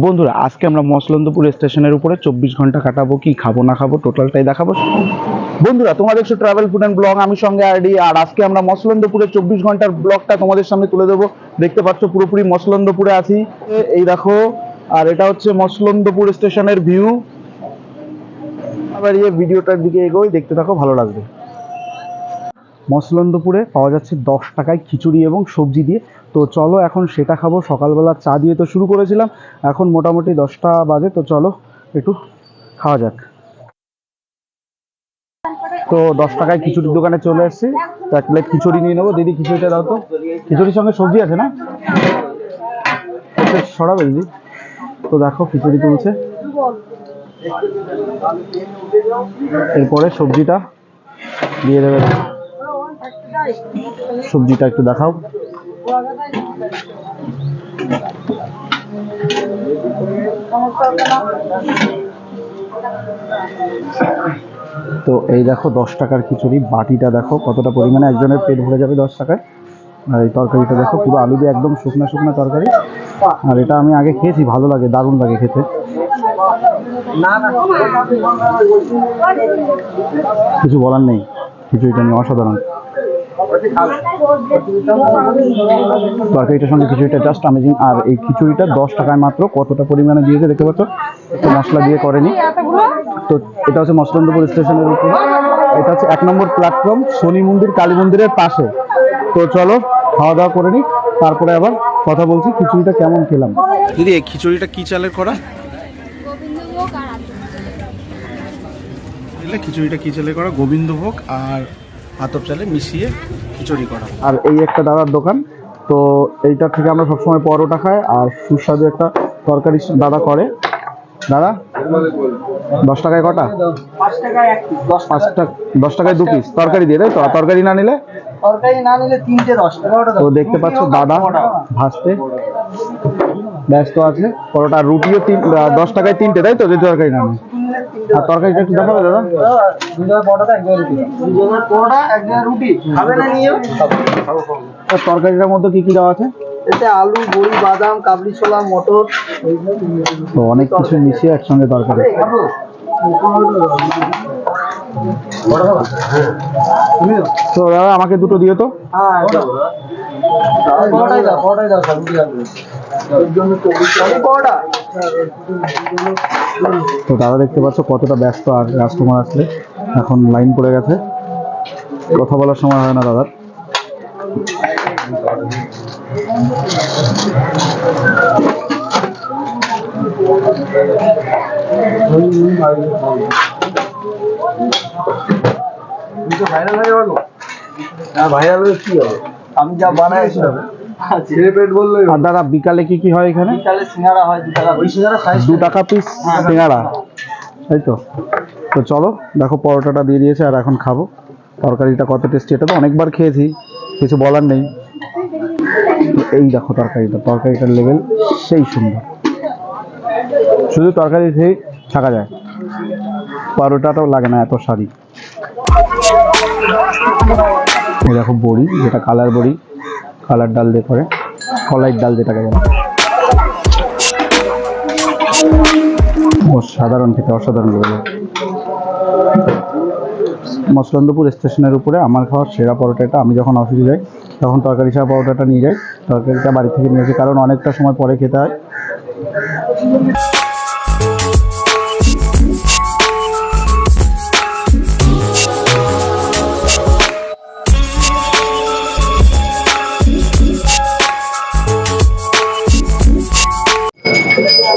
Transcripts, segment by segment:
বন্ধুরা আজকে আমরা মসলন্দপুর স্টেশনের উপরে 24 ঘন্টা কাটাবো, কি খাবো না খাবো টোটালটাই দেখাবো। বন্ধুরা তোমরা দেখছো ট্রাভেল ফুড অ্যান্ড ব্লগ, আমি সঙ্গে আরডি। আর আজকে আমরা মসলন্দপুরে 24 ঘন্টার ব্লগটা তোমাদের সামনে তুলে দেবো। দেখতে পাচ্ছ পুরোপুরি মসলন্দপুরে আছি, এই দেখো। আর এটা হচ্ছে মসলন্দপুর স্টেশনের ভিউ। আবার এই ভিডিওটার দিকে এগোই, দেখতে থাকো, ভালো লাগবে। মসলন্দপুরে পাওয়া যাচ্ছে 10 টাকায় খিচুড়ি এবং সবজি দিয়ে। তো চলো এখন সেটা খাবো। সকালবেলা চা দিয়ে তো শুরু করেছিলাম, এখন মোটামুটি 10টা বাজে, তো চলো একটু খাওয়া যাক। তো 10 টাকায় খিচুড়ির দোকানে চলে এসেছি, তো এক প্লেট খিচুড়ি নিয়ে নেবো। দিদি খিচুড়িটা দাও তো। খিচুড়ির সঙ্গে সবজি আছে না? সরাবে দিদি। তো দেখো খিচুড়ি তুলছে, এরপরে সবজিটা দিয়ে দেবে। সবজিটা একটু দেখাও। তো এই দেখো 10 টাকার খিচুড়ি, বাটিটা দেখো কতটা পরিমাণে, একজনের পেট ভরে যাবে 10 টাকায়। আর এই তরকারিটা দেখো, পুরো আলু দিয়ে একদম শুকনা শুকনা তরকারি। আর এটা আমি আগে খেয়েছি, ভালো লাগে, দারুণ লাগে খেতে। কিছু বলার নেই, খিচুড়িটা নিয়ে অসাধারণ। তরকারিটার সঙ্গে খিচুড়িটা জাস্ট অ্যামেজিং। আর এই খিচুড়িটা 10 টাকায় মাত্র কতটা পরিমাণে দিয়েছে দেখতে পাচ্ছ, একটু মশলা দিয়ে করেনি। তো এটা হচ্ছে মসলন্দপুর স্টেশনের উপরে, এটা হচ্ছে 1 নম্বর প্ল্যাটফর্ম, শনি মন্দির কালী মন্দিরের পাশে। তো চলো খাওয়া দাওয়া করে নিই, তারপরে আবার কথা বলছি খিচুড়িটা কেমন খেলাম। দিদি এই খিচুড়িটা কি চালের করা? খিচুড়িটা কি চালের করা? গোবিন্দভোগ আর আতপ চালে মিশিয়ে খিচুড়ি করা। আর এই একটা দাদার দোকান, তো এইটা থেকে আমরা সবসময় পরোটা খাই, আর সুস্বাদু একটা তরকারি দাদা করে। দাদা 10 টাকায় কটা? 10 টাকায় 2 পিস তরকারি দিয়ে, তাই তো? তরকারি না নিলে? তরকারি না নিলে 3টে 10 টাকা। তো দেখতে পাচ্ছ দাদা ভাজতে ব্যস্ত আছে। পরোটা আর রুটিও 10 টাকায় 3টে, তাই তো? যদি তরকারি না নেয়। আর তরকারিটা একটু দেখাবে দাদা। 2 জায়গায় পরোটা 1 জায়গায় রুটি। 2 জায়গায় পরোটা 1 জায়গায় রুটি। খাবে না নিও? তো তরকারিটার মধ্যে কি কি দেওয়া আছে? এতে আলু, বড়ি, বাদাম, কাবলি ছোলা, মটর, তো অনেক কিছু মিশিয়ে একসঙ্গে তরকারি। তো দাদা আমাকে দুটো দিও তো। হ্যাঁ পরোটাই দাও, পরোটাই দাও, রুটি আসবে এর জন্য 24 পরোটা। তো দাদা দেখতে পাচ্ছ কতটা ব্যস্ত, আর কাস্টমার আসলে এখন লাইন পড়ে গেছে, কথা বলার সময় হয় না দাদার। ভাইরাল হয়ে গেল। হ্যাঁ ভাইরাল হয়ে কি হবে, আমি যা বানাই সেটা ছেড়ে পেট বললো। আর দাদা বিকালে কি কি হয় এখানে? বিকালে সিঙ্গাড়া হয় 2 টাকা। ওই সিঙ্গাড়া 2 টাকা পিস সিঙ্গাড়া, তাই তো? তো চলো দেখো পরোটাটা দিয়ে দিয়েছে, আর এখন খাবো। তরকারিটা কত টেস্টি, এটা তো অনেকবার খেয়েছি, কিছু বলার নেই। এই দেখো তরকারিটার লেভেল সেই সুন্দর, শুধু তরকারি খেয়ে থাকা যায়, পরোটাটাও লাগে না, এত স্বাদই। এই দেখো বড়ি, যেটা কালার বড়ি, কালার ডাল দিয়ে করে, কলাইয়ের ডাল যেটাকে বলে। অসাধারণ খেতে, অসাধারণ লাগে। মসলন্দপুর স্টেশনের উপরে আমার খাওয়ার সেরা পরোটাটা। আমি যখন অফিসে যাই তখন তরকারি ছাড়া পরোটাটা নিয়ে যাই, তরকারিটা বাড়ি থেকে নিয়ে আসি, কারণ অনেকটা সময় পরে খেতে হয়।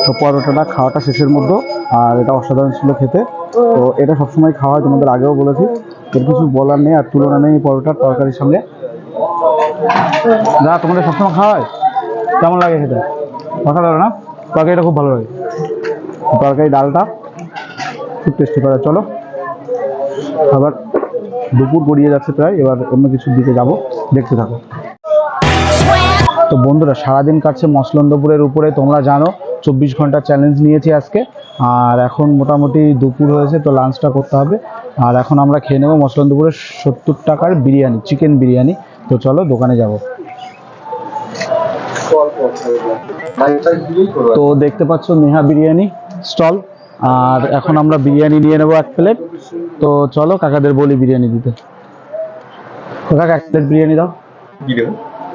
তো পরোটাটা খাওয়াটা শেষের মধ্যে, আর এটা অসাধারণ ছিল খেতে। তো এটা সবসময় খাওয়া হয়, তোমাদের আগেও বলেছি, এর কিছু বলার নেই, আর তুলনা নেই পরোটার তরকারির সঙ্গে। দাদা তোমাদের সবসময় খাওয়া হয়, কেমন লাগে খেতে? অসাধারণ না? তরকারিটা খুব ভালো লাগে, তরকারি ডালটা খুব টেস্টি করে। চলো আবার দুপুর গড়িয়ে যাচ্ছে প্রায়, এবার অন্য কিছুর দিকে যাবো, দেখতে থাকো। তো বন্ধুরা সারাদিন কাটছে মসলন্দপুরের উপরে, তোমরা জানো 24 ঘন্টা চ্যালেঞ্জ নিয়েছি আজকে। আর এখন মোটামুটি দুপুর হয়েছে, তো লাঞ্চটা করতে হবে। আর এখন আমরা খেয়ে নেবো মসলন্দপুরের 70 টাকার বিরিয়ানি, চিকেন বিরিয়ানি। তো চলো দোকানে যাব। তো দেখতে পাচ্ছ নেহা বিরিয়ানি স্টল, আর এখন আমরা বিরিয়ানি নিয়ে নেবো 1 প্লেট। তো চলো কাকাদের বলি বিরিয়ানি দিতে। তো কাকা 1 প্লেট বিরিয়ানি দাও।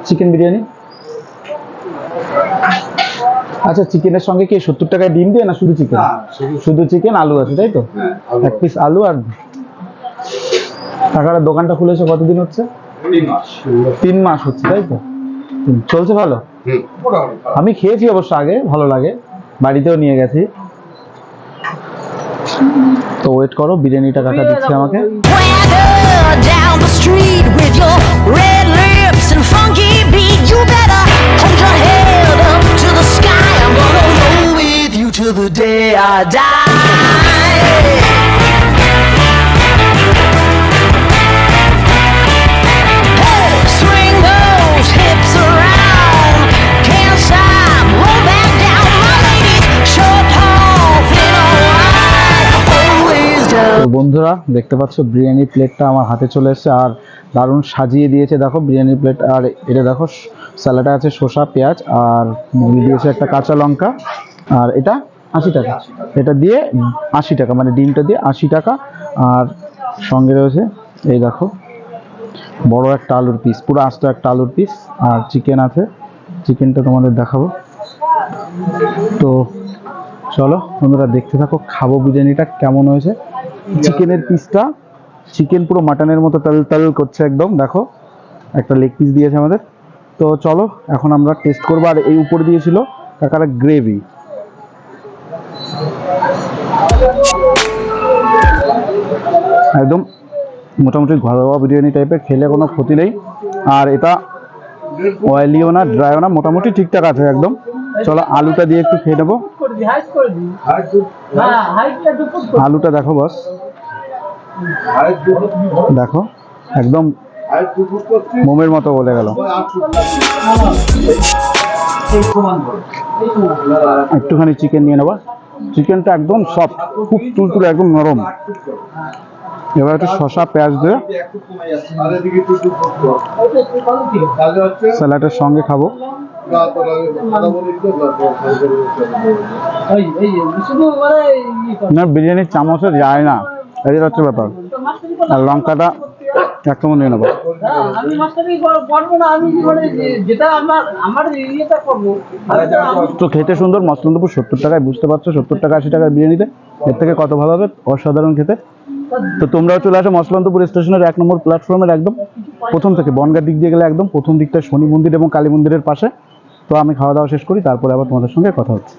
চিকেন বিরিয়ানি। আচ্ছা, চিকেনের সঙ্গে কি 70 টাকায় ডিম দিয়ে না শুধু চিকেন? শুধু চিকেন, আলু আছে তাই তো? 1 পিস আলু। আর কাকারা দোকানটা খুলেছে কতদিন হচ্ছে? 3 মাস হচ্ছে তাই তো? চলছে ভালো? আমি খেয়েছি অবশ্য আগে, ভালো লাগে, বাড়িতেও নিয়ে গেছি। তো ওয়েট করো, বিরিয়ানিটা কাকা দিচ্ছে আমাকে। Swagger down the street with your red lips and funky beat. You better hold your head up to the sky. I'm gonna roll with you till the day I die. Hey, swing those hips around. Can't stop, roll back down. My ladies, short, tall, thin or wide, always down. তো বন্ধুরা দেখতে পাচ্ছ বিরিয়ানি প্লেটটা আমার হাতে চলে এসেছে, আর দারুণ সাজিয়ে দিয়েছে দেখো বিরিয়ানি প্লেট। আর এটা দেখো স্যালাডে আছে শসা, পেঁয়াজ, আর দিয়েছে একটা কাঁচা লঙ্কা। আর এটা 80 টাকা, এটা দিয়ে 80 টাকা, মানে ডিমটা দিয়ে 80 টাকা। আর সঙ্গে রয়েছে এই দেখো বড় একটা আলুর পিস, পুরো আস্ত একটা আলুর পিস। আর চিকেন আছে, চিকেনটা তোমাদের দেখাবো। তো চলো বন্ধুরা দেখতে থাকো, খাবো বিরিয়ানিটা কেমন হয়েছে। চিকেনের পিসটা, চিকেন পুরো মাটনের মতো তাল তাল করছে একদম, দেখো একটা লেগ পিস দিয়েছে আমাদের। তো চলো এখন আমরা টেস্ট করবো। আর এই উপরে দিয়েছিল কাকারা গ্রেভি। একদম মোটামুটি ঘরোয়া বিরিয়ানি টাইপের, খেলে কোনো ক্ষতি নেই। আর এটা অয়েলিও না ড্রাইও না, মোটামুটি ঠিকঠাক আছে একদম। চলো আলুটা দিয়ে একটু খেয়ে নেবো। আলুটা দেখো বস, দেখো একদম মোমের মতো বলে গেল। একটুখানি চিকেন নিয়ে নেবো। চিকেনটা একদম সফট, খুব তুলতুলে, একদম নরম। এবার একটু শসা পেঁয়াজ দিয়ে স্যালাডের সঙ্গে খাবো। না বিরিয়ানির চামচে যায় না, এই হচ্ছে ব্যাপার। আর লঙ্কাটা এক চামচ নিয়ে নেবো। তো খেতে সুন্দর, মসলন্দপুর 70 টাকায়, বুঝতে পারছো 70 টাকা 80 টাকার বিরিয়ানিতে এর থেকে কত ভালো হবে, অসাধারণ খেতে। তো তোমরাও চলে আসো মসলন্দপুর স্টেশনের 1 নম্বর প্ল্যাটফর্মের একদম প্রথম থেকে, বনগার দিক দিয়ে গেলে একদম প্রথম দিকটা শনি মন্দির এবং কালী মন্দিরের পাশে। তো আমি খাওয়া দাওয়া শেষ করি, তারপরে আবার তোমাদের সঙ্গে কথা হচ্ছে।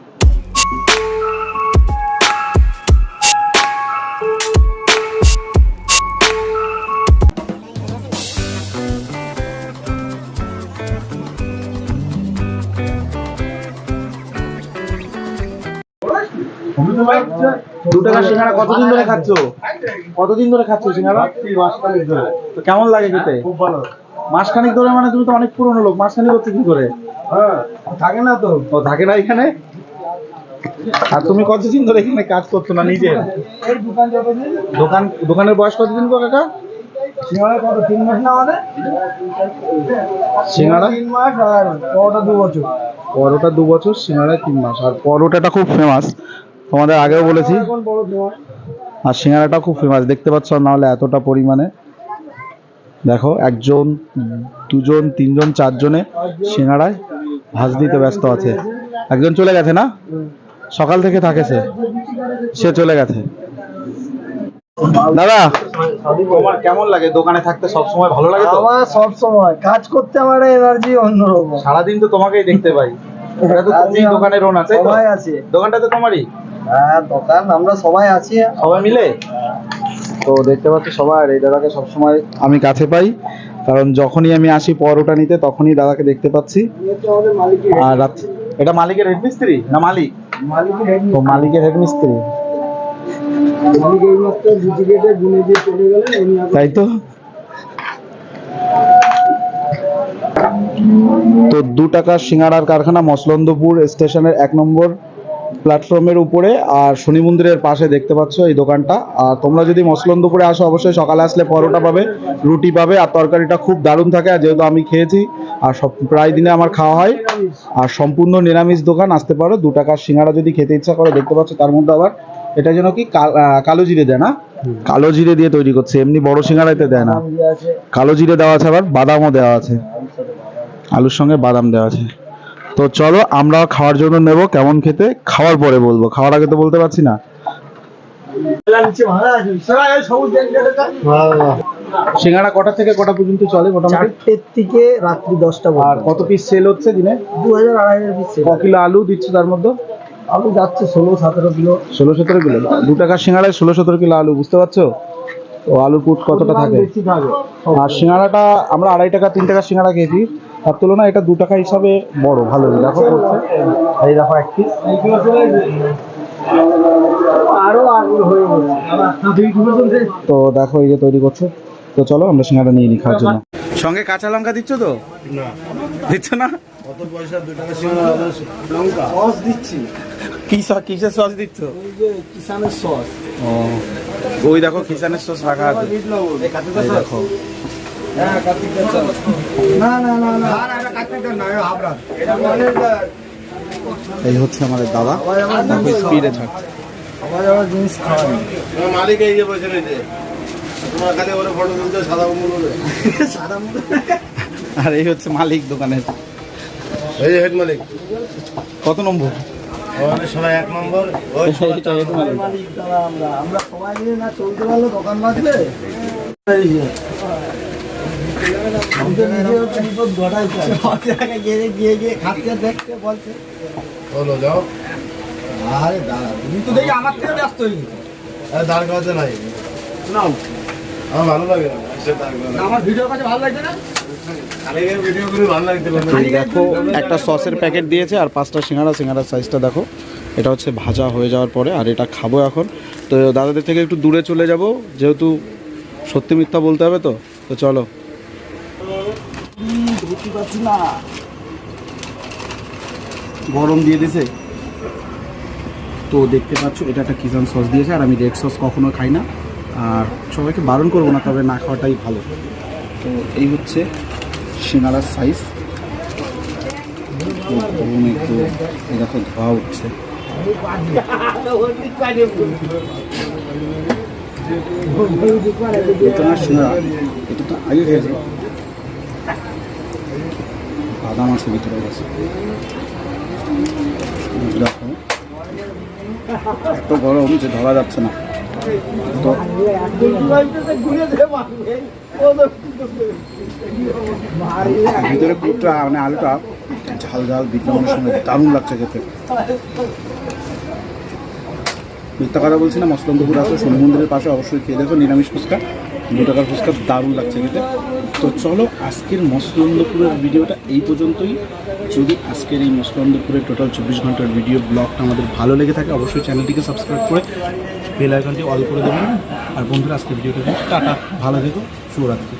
টাকা সিঙ্গারা কতদিন ধরে খাচ্ছ? কতদিন ধরে খাচ্ছ সিঙ্গারা? তো কেমন লাগে খেতে? খুব ভালো। মাসখানিক ধরে, মানে তুমি তো অনেক পুরনো লোক, মাসখানিক হচ্ছে কি করে? হ্যাঁ থাকে না তো। ও থাকে না এখানে? আর তুমি কতদিন ধরে এখানে কাজ করছো না নিজে? দোকানের বয়স কতদিন গো কাকা? সিঙ্গারা কত 3 মাস না আমাদের? সিঙ্গারা 3 মাস আর পরোটা 2 বছর। পরোটা 2 বছর, সিঙ্গারা 3 মাস। আর পরোটাটা খুব ফেমাস, তোমাদের আগেও বলেছি। আর সিঙ্গারাটা খুব ফেমাস, দেখতে পাচ্ছ না হলে এতটা পরিমাণে। দেখো 1 জন 2 জন 3 জন 4 জনে সিঙ্গারায় ভাজ দিতে ব্যস্ত আছে। একজন চলে গেছে না, সকাল থেকে থাকে সে চলে গেছে। দাদা তোমার কেমন লাগে দোকানে থাকতে? সব সময় ভালো লাগে তো? আমার সব সময় কাজ করতে আমার এনার্জি অন্যরকম। সারাদিন তো তোমাকেই দেখতে পাই। এটা তো তুমি দোকানের ওন আছে, সবাই আছে। দোকানটা তো তোমারই? হ্যাঁ দোকান, আমরা সবাই আছি সবাই মিলে। তো দেখতে পাচ্ছি সবাই, এই দাদাকে সবসময় আমি কাছে পাই, কারণ যখনই আমি আসি পরোটা নিতে তখনই দাদাকে দেখতে পাচ্ছি। আর এটা মালিকের হেড মিস্ত্রি না মালিক? তো মালিকের হেড মিস্ত্রি, তাই তো। তো 2 টাকার সিঙ্গারার কারখানা মসলন্দপুর স্টেশনের 1 নম্বর প্ল্যাটফর্মের উপরে, আর শনি মন্দিরের পাশে দেখতে পাচ্ছ এই দোকানটা। আর তোমরা যদি মসলন্দপুরে আসো অবশ্যই সকালে আসলে পরোটা পাবে, রুটি পাবে, আর তরকারিটা খুব দারুণ থাকে। আর যেহেতু আমি খেয়েছি আর সব প্রায় দিনে আমার খাওয়া হয়, আর সম্পূর্ণ নিরামিষ দোকান, আসতে পারো। 2 টাকার সিঙ্গারা যদি খেতে ইচ্ছা করে, দেখতে পাচ্ছ তার মধ্যে আবার এটা যেন কি কালো জিরে দেয় না, কালো জিরে দিয়ে তৈরি করছে, এমনি বড় সিঙ্গারাতে দেয় না, কালো জিরে দেওয়া আছে, আবার বাদামও দেওয়া আছে, আলুর সঙ্গে বাদাম দেওয়া আছে। তো চলো আমরা খাওয়ার জন্য নেব, কেমন খেতে খাওয়ার পরে বলবো, খাওয়ার আগে তো বলতে পারছি না। সিঙ্গারা কটা থেকে কটা পর্যন্ত চলে মোটামুটি? 4টের থেকে রাত্রি 10টা আর পর্যন্ত। কত পিস সেল হচ্ছে দিনে? 2000-2500 পিস। ক কিলো আলু দিচ্ছে তার মধ্যে? আলু যাচ্ছে 16-17 কিলো। 16-17 কিলো। 2 টাকার সিঙ্গারায় 16-17 কিলো আলু, বুঝতে পারছো? তো আলুর পুট কতটা থাকে। বেশি থাকে। আর সিঙ্গারাটা আমরা 2.5 টাকা 3 টাকার সিঙ্গারা খেয়েছি, তার তুলনায় এটা 2 টাকা হিসাবে বড়, ভালো। দেখো করছে, এই দেখো এক পিস। আরো আগুন হয়ে গেছে। তো দেখো এই যে তৈরি করছে। তো চলো আমরা সিঙ্গারা নিয়ে নিই খাওয়ার জন্য। সঙ্গে কাঁচা লঙ্কা দিচ্ছ তো? না, দিচ্ছ না? কত পয়সা 2 টাকা সিঙ্গারা লঙ্কা সস দিচ্ছি। কিসের সস দিচ্ছ? ওই যে কিষানের সস। ও, ওই দেখো কিষানের সস রাখা আছে। এই কার্তিকটা এই সস। দেখো, হ্যাঁ কার্তিকটা সস। না না না না এটা কার্তিকটা না, এটা হাবড়ার। এটা মানে এই হচ্ছে আমাদের দাদা, দেখো স্পিডে ছাড়ছে। আবার জিনিস খাওয়া মালিক এই যে বসে রয়েছে, তোমার কাছে ওরা ফটো তুলতে সাদা মুখ সাদা মুখ। আর এই হচ্ছে মালিক দোকানের। এই যে হেড মালিক, কত নম্বর? আমাদের সবাই 1 নম্বর। ওই মালিক দাদা, আমরা সবাই মিলে না চলতে পারলে দোকান বাঁচবে। এই যে আমি তো নিজেও বিপদ ঘটাইছি, গিয়ে খাচ্ছে দেখতে বলছে হলো যাও। আরে দাদা তুমি তো দেখি আমার থেকে ব্যস্ত হয়ে গেছো। আরে দাঁড় করাতে নাই, নাও, আমার ভালো লাগে না, সে দাঁড় করাতে। আমার ভিডিও কাছে ভালো লাগছে না। আরেকের ভিডিও করে ভালো লাগতে পারে। এই দেখো একটা সসের প্যাকেট দিয়েছে আর 5টা সিঙ্গারার সাইজটা দেখো। এটা হচ্ছে ভাজা হয়ে যাওয়ার পরে, আর এটা খাবো এখন। তো দাদাদের থেকে একটু দূরে চলে যাব, যেহেতু সত্যি মিথ্যা বলতে হবে। তো তো চলো। বুঝতে পারছি না। গরম দিয়ে দিয়েছে তো দেখতে পাচ্ছ, এটা একটা কিষান সস দিয়েছে, আর আমি রেড সস কখনো খাই না, আর সবাইকে বারণ করবো না, তবে না খাওয়াটাই ভালো। তো এই হচ্ছে সিঙ্গারার সাইজ। একটু এই দেখো ধোয়া উঠছে। এটা না সিঙ্গারা, এটা তো আগে খেয়েছে। বাদাম আছে ভিতরে গেছে, দেখো এত গরম যে ধরা যাচ্ছে না। তো ভিতরে পুরোটা মানে আলুটা ঝাল ঝাল বিট লবণের সঙ্গে দারুণ লাগছে খেতে। মিথ্যা কথা বলছি না, মসলন্দপুর আসো, শনি মন্দিরের পাশে অবশ্যই খেয়ে দেখো নিরামিষ ফুচকা, 2 টাকার ফুচকা, দারুণ লাগছে খেতে। তো চলো আজকের মসলন্দপুরের ভিডিওটা এই পর্যন্তই। যদি আজকের এই মসলন্দপুরের টোটাল 24 ঘন্টার ভিডিও ব্লগটা আমাদের ভালো লেগে থাকে, অবশ্যই চ্যানেলটিকে সাবস্ক্রাইব করে বেল আইকনটি অল করে দেবেন। আর বন্ধুরা আজকের ভিডিওটা টাটা, ভালো থেকো, শুভরাত্রি।